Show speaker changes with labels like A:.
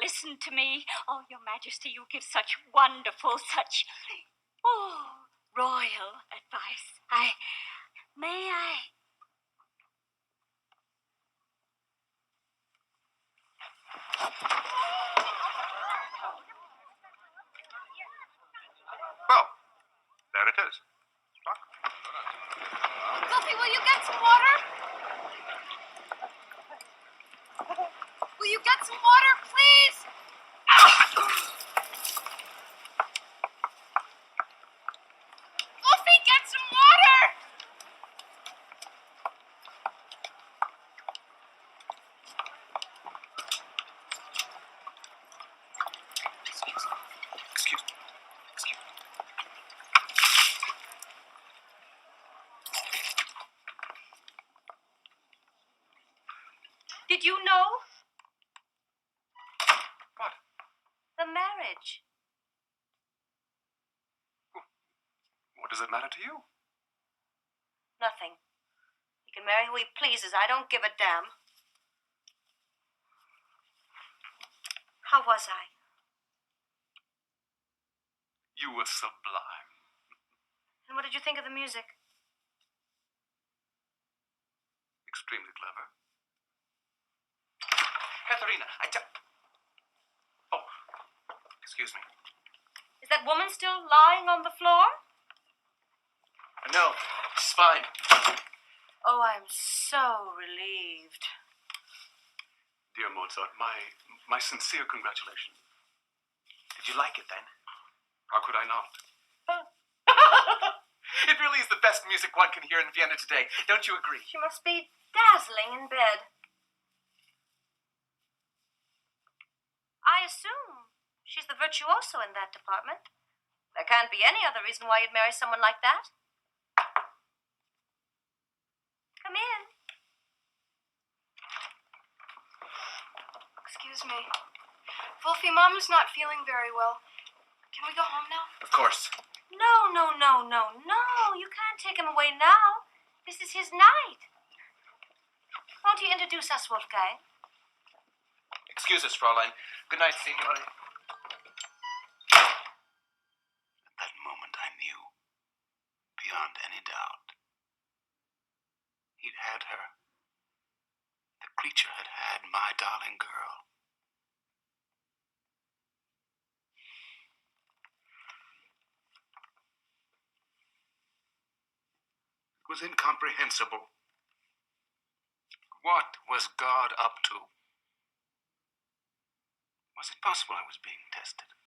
A: listen to me. Oh, Your Majesty, you give such wonderful, such, royal advice. May I?
B: Well, there it is.
C: Wolfie, will you get some water? Will you get some water, please? Wolfie, get some water!
B: Excuse me.
A: Did you know?
B: What?
A: The marriage.
B: What does it matter to you?
A: Nothing. He can marry who he pleases. I don't give a damn. How was I?
B: You were sublime.
A: And what did you think of the music?
B: Extremely clever. Caterina, Oh, excuse me.
A: Is that woman still lying on the floor?
B: No, she's fine.
A: Oh, I'm so relieved.
B: Dear Mozart, my sincere congratulations. Did you like it then? How could I not? It really is the best music one can hear in Vienna today. Don't you agree?
A: She must be dazzling in bed. I assume she's the virtuoso in that department. There can't be any other reason why you'd marry someone like that. Come in.
C: Excuse me. Wolfie, Mom's not feeling very well. Can we go home now?
B: Of course.
A: No. You can't take him away now. This is his night. Won't you introduce us, Wolfgang?
B: Excuse us, Fräulein. Good night, Signore. At that moment, I knew, beyond any doubt, he'd had her. The creature had had my darling girl. It was incomprehensible. What was God up to? Was it possible I was being tested?